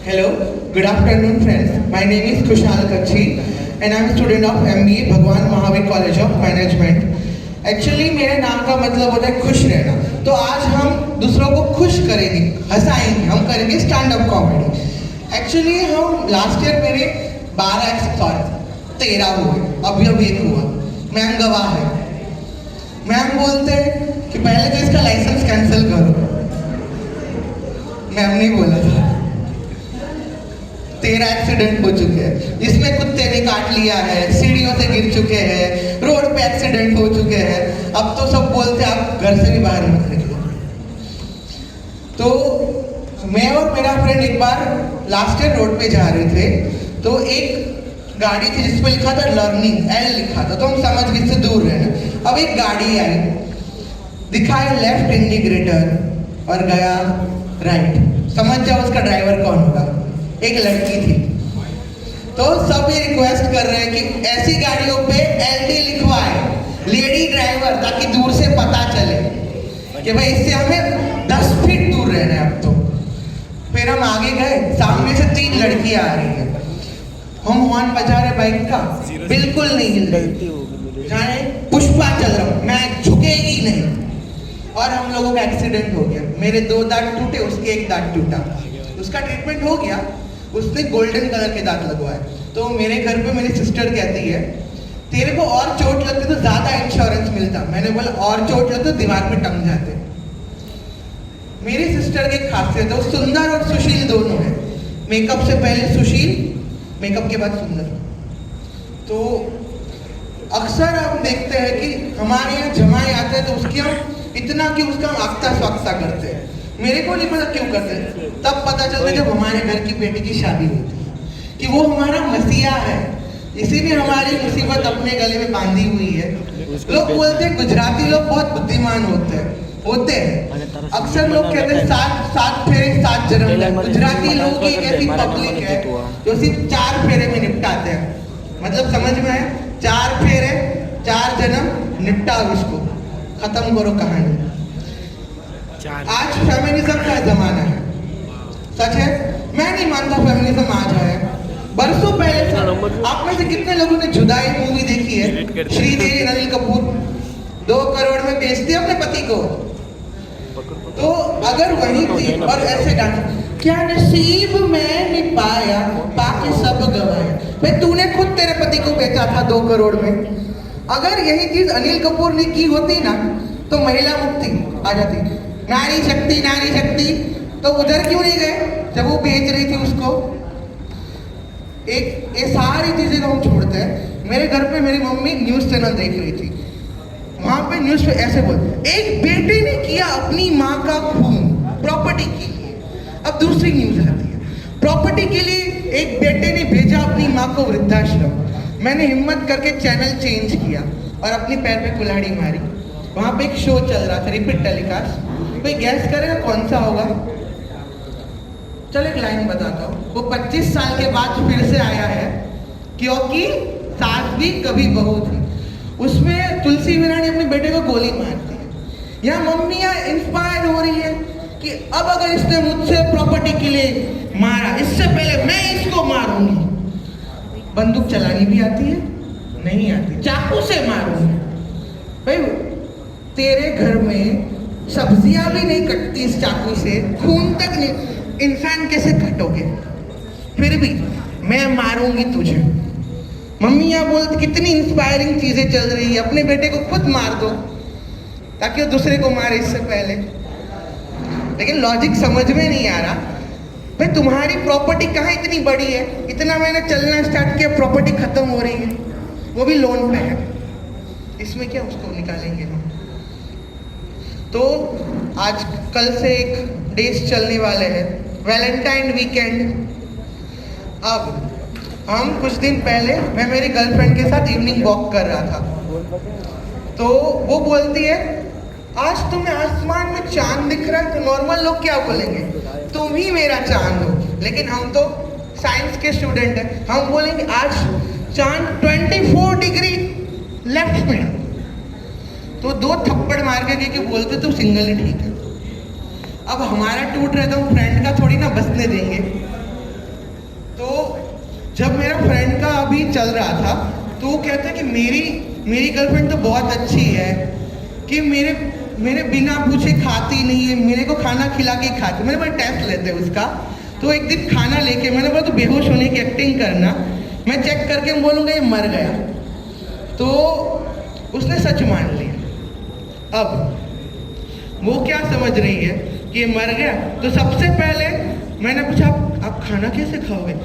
Hello, good afternoon friends. My name is Kushal Kachhi and I am a student of MBA Bhagwan Mahavir College of Management. Actually मेरे नाम का मतलब होता है खुश रहना, तो आज हम दूसरों को खुश करेंगे, हंसाएंगे, हम करेंगे स्टैंड अप कॉमेडी। एक्चुअली हम लास्ट ईयर मेरे 13 हुए, अभी एक हुआ। मैम गवाह है। मैम बोलते हैं कि पहले तो इसका लाइसेंस कैंसिल करो। मैम ने बोला था 13 एक्सीडेंट हो चुके हैं, जिसमें कुत्ते ने काट लिया है, सीढ़ियों से गिर चुके हैं, रोड पे एक्सीडेंट हो चुके हैं। अब तो सब बोलते हैं आप घर से भी बाहर मत निकलो। तो मैं और मेरा फ्रेंड एक बार लास्ट ईयर रोड पे जा रहे थे, तो एक गाड़ी थी जिस पे लिखा था लर्निंग, L लिखा था, तो हम समझ गए इससे दूर रहना। अब एक गाड़ी आई, दिखाया लेफ्ट इंडिकेटर और गया राइट। समझ जाओ उसका ड्राइवर कौन होगा, एक लड़की थी। तो सब ये रिक्वेस्ट कर रहे हैं कि ऐसी गाड़ियों पे LD लिखवाए, लेडी ड्राइवर, ताकि दूर से पता चले कि भाई इससे हमें 10 फीट दूर रहना है। अब तो फिर हम आगे गए, सामने से 3 लड़कियां आ रही हैं, हम हॉर्न बजा रहे बाइक का, बिल्कुल नहीं हिल रही, जाने पुष्पा चल रहा हूँ, मैं झुकेगी नहीं। और हम लोगों का एक्सीडेंट हो गया। मेरे 2 दांत टूटे, उसके 1 दांत टूटा। उसका ट्रीटमेंट हो गया, उसने गोल्डन कलर के दांत लगवाए। तो मेरे घर पे मेरी सिस्टर कहती है तेरे को और चोट लगती तो ज्यादा इंश्योरेंस मिलता। मैंने बोला और चोट लगती तो दिमाग में टंग जाते। मेरी सिस्टर की खासियत है, वो सुंदर और सुशील दोनों है। मेकअप से पहले सुशील, मेकअप के बाद सुंदर। तो अक्सर हम देखते हैं कि हमारे यहाँ जमाए आते हैं तो उसकी हम इतना कि उसका हम आख्ता स्वाख्ता करते हैं। मेरे को नहीं पता क्यों करते हैं, तब पता चलता है जब हमारे घर की बेटी की शादी होती है कि वो हमारा मसीहा है, इसीलिए हमारी मुसीबत अपने गले में बांधी हुई है। लोग बोलते हैं गुजराती लोग बहुत बुद्धिमान होते हैं। अक्सर लोग कहते हैं 7 फेरे 7 जन्म। गुजराती लोगों की एक ऐसी पब्लिक है जो सिर्फ 4 फेरे में निपटाते हैं। मतलब समझ में है, 4 फेरे 4 जन्म, निपटाओ इसको, खत्म करो कहानी। आज फेमिनिज्म का जमाना है, सच है। मैं नहीं मानता फेमिनिज्म आज आया, बरसों पहले था। आप में से कितने लोगों ने जुदाई मूवी देखी है? श्रीदेवी अनिल कपूर 2 करोड़ में बेचती अपने पति को। तो अगर वही थी और ऐसे गाना, क्या नसीब में नहीं पाया, बाकी सब गवाया। भाई तूने खुद तेरे पति को बेचा था 2 करोड़ में। अगर यही चीज अनिल कपूर ने की होती ना, तो महिला मुक्ति आ जाती। नारी शक्ति, तो उधर क्यों नहीं गए जब वो बेच रही थी उसको? एक ये सारी चीजें तो हम छोड़ते हैं। मेरे घर पे मेरी मम्मी न्यूज चैनल देख रही थी, वहां पे न्यूज पे ऐसे बोल, एक बेटे ने किया अपनी माँ का खून प्रॉपर्टी के लिए। अब दूसरी न्यूज आती है, प्रॉपर्टी के लिए एक बेटे ने भेजा अपनी माँ को वृद्धाश्रम। मैंने हिम्मत करके चैनल चेंज किया और अपनी पैर पे कुल्हाड़ी मारी। वहां पे एक शो चल रहा था, रिपीट टेलीकास्ट। कोई गैस करेगा कौन सा होगा? चल एक लाइन बताता हूँ। वो 25 साल के बाद फिर से आया है, क्योंकि सास भी कभी बहू थी। उसमें तुलसी मीरानी अपने बेटे को गोली मारती है। यहाँ मम्मियाँ इंस्पायर हो रही है कि अब अगर इसने मुझसे प्रॉपर्टी के लिए मारा, इससे पहले मैं इसको मारूंगी। बंदूक चलानी भी आती है? नहीं आती, चाकू से मारूंगी। भाई तेरे घर में सब्जियां भी नहीं कटती इस चाकू से, खून तक नहीं, इंसान कैसे कटोगे? फिर भी मैं मारूंगी तुझे। मम्मियाँ बोलती कितनी इंस्पायरिंग चीजें चल रही है, अपने बेटे को खुद मार दो ताकि वो दूसरे को मारे इससे पहले। लेकिन लॉजिक समझ में नहीं आ रहा। भाई तुम्हारी प्रॉपर्टी कहाँ इतनी बड़ी है, इतना मैंने चलना स्टार्ट किया, प्रॉपर्टी खत्म हो रही है, वो भी लोन पे है, इसमें क्या उसको निकालेंगे हम? तो आज कल से एक डेज चलने वाले हैं, वैलेंटाइन वीकेंड। अब हम कुछ दिन पहले मैं मेरी गर्लफ्रेंड के साथ इवनिंग वॉक कर रहा था, तो वो बोलती है आज तुम्हें आसमान में चांद दिख रहा है। तो नॉर्मल लोग क्या बोलेंगे, तुम ही मेरा चांद हो। लेकिन हम तो साइंस के स्टूडेंट हैं, हम बोलेंगे आज चांद 24 डिग्री लेफ्ट में। तो 2 थप्पड़ मार के कि बोलते तो सिंगल ही ठीक है। अब हमारा टूट रहा था, हम फ्रेंड का थोड़ी ना बसने देंगे। तो जब मेरा फ्रेंड का अभी चल रहा था तो वो कहता है कि मेरी गर्लफ्रेंड तो बहुत अच्छी है, कि मेरे बिना पूछे खाती नहीं है, मेरे को खाना खिला के खाती। मैंने बोला टेस्ट लेते उसका। तो एक दिन खाना लेके मैंने बोला तो बेहोश होने की एक्टिंग करना, मैं चेक करके बोलूँगा ये मर गया। तो उसने सच मान लिया। अब वो क्या समझ रही है कि ये मर गया। तो सबसे पहले मैंने पूछा आप खाना कैसे खाओगे,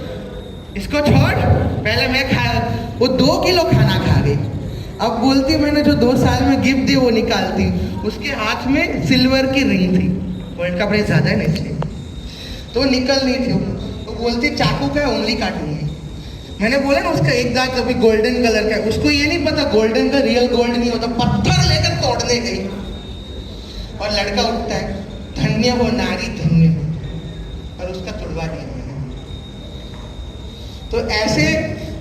इसको छोड़, पहले मैं खा, वो 2 किलो खाना खा गई। अब बोलती मैंने जो 2 साल में गिफ्ट दी वो निकालती, उसके हाथ में सिल्वर की रिंग थी, गोल्ड का प्राइस ज़्यादा है ना इसलिए, तो निकल नहीं थी। तो बोलती चाकू का उंगली काटूंगी। मैंने बोला ना उसका एक दांत अभी गोल्डन कलर का है, उसको ये नहीं पता गोल्डन का रियल गोल्ड नहीं होता, पत्थर लेकर तोड़ने गई। और लड़का उठता है, धन्य हो नारी धन्य हो, और उसका तुड़वा दिया मैंने। तो ऐसे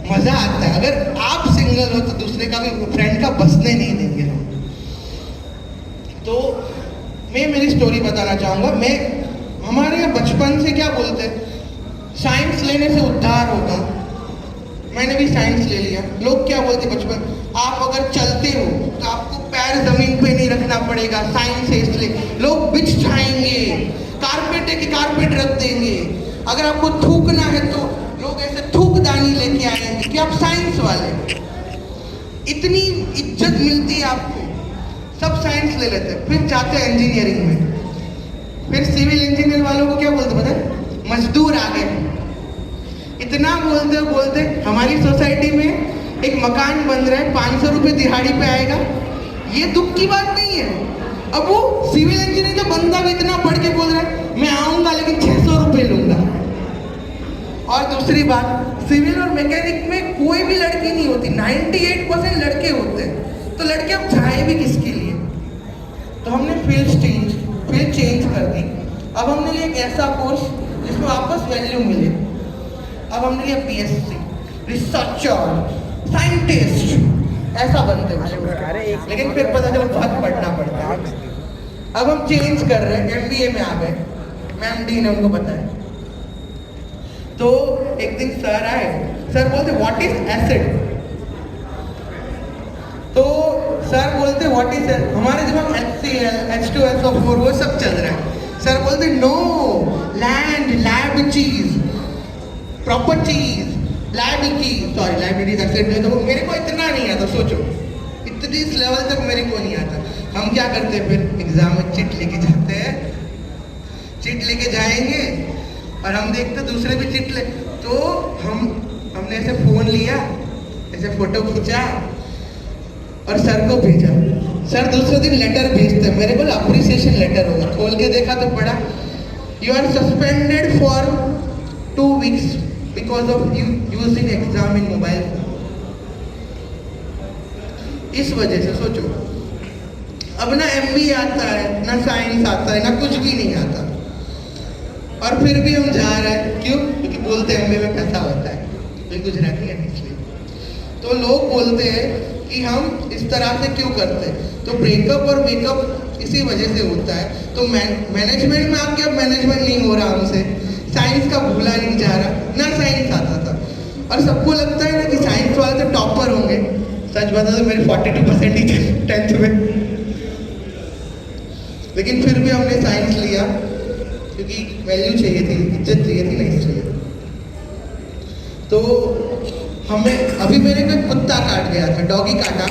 मजा आता है। अगर आप सिंगल हो तो दूसरे का भी, फ्रेंड का बसने नहीं देंगे हम। तो मैं मेरी स्टोरी बताना चाहूँगा। मैं हमारे यहाँ बचपन से क्या बोलते हैं, साइंस लेने से उद्धार होगा। मैंने भी साइंस ले लिया। लोग क्या बोलते बचपन, आप अगर चलते हो तो आपको पैर जमीन पे नहीं रखना पड़ेगा, साइंस है इसलिए। लोग बिछाएंगे, कारपेट है कि कारपेट रख देंगे। अगर आपको थूकना है तो लोग ऐसे थूकदानी लेके आएंगे कि आप साइंस वाले। इतनी इज्जत मिलती है आपको, सब साइंस ले लेते हैं, फिर जाते हैं इंजीनियरिंग में। फिर सिविल इंजीनियर वालों को क्या बोलते पता है, मजदूर आ गए। इतना बोलते हमारी सोसाइटी में एक मकान बन रहा है, 500 रुपये दिहाड़ी पे आएगा। ये दुख की बात नहीं है। अब वो सिविल इंजीनियर का बंदा भी इतना पढ़ के बोल रहा है मैं आऊँगा लेकिन 600 रुपये लूँगा। और दूसरी बात, सिविल और मैकेनिक में कोई भी लड़की नहीं होती, 98% लड़के होते हैं। तो लड़के अब जाए भी किसके लिए। तो हमने फील्ड चेंज कर दी। अब हमने लिया एक ऐसा कोर्स जिसमें वापस वैल्यू मिले। अब हमने लिया PSC, रिसर्चर, साइंटिस्ट, ऐसा बनते हैं। लेकिन फिर पता चला बहुत पढ़ना पड़ता है। अब हम चेंज कर रहे हैं, MBA में आ गए। मैम डी ने उनको बताया। तो एक दिन सर आए, सर बोलते व्हाट इज एसिड। तो सर बोलते व्हाट इज, हमारे दिमाग HCl, H2SO4 वो सब चल रहा है। सर बोलते no, land, liabilities, properties, liabilities एसिड में। तो मेरे को इतना नहीं आता, सोचो इतनी इस लेवल तक मेरे को नहीं आता। हम क्या करते हैं फिर एग्जाम में चिट लेके जाते हैं, चिट लेके जाएंगे और हम देखते दूसरे भी चिट ले। तो हमने ऐसे फोन लिया, ऐसे फोटो खींचा और सर को भेजा। सर दूसरे दिन लेटर भेजते, मेरे को अप्रिसिएशन लेटर होगा। खोल के देखा तो पढ़ा, you are suspended for 2 weeks because of you using exam in mobile phone. इस वजह से सोचो, अब ना MBA आता है, ना साइंस आता है, ना कुछ भी नहीं आता, और फिर भी हम जा रहे हैं। क्यों? क्योंकि बोलते हैं MBA में पैसा होता है, कोई गुजराती है इसलिए। तो लोग बोलते हैं कि हम इस तरह से क्यों करते हैं। तो ब्रेकअप और मेकअप इसी वजह से होता है। तो मैनेजमेंट में आके अब मैनेजमेंट नहीं हो रहा हमसे, साइंस का भूला नहीं जा रहा, ना साइंस आता था। और सबको लगता है ना कि साइंस वाले तो टॉपर होंगे। सच बता तो मेरे 42% ही थे 10th में, लेकिन फिर भी हमने साइंस लिया क्योंकि वैल्यू चाहिए थी, इज्जत चाहिए थी ना, इसलिए। तो हमें अभी मेरे को कुत्ता काट गया था, डॉगी काटा।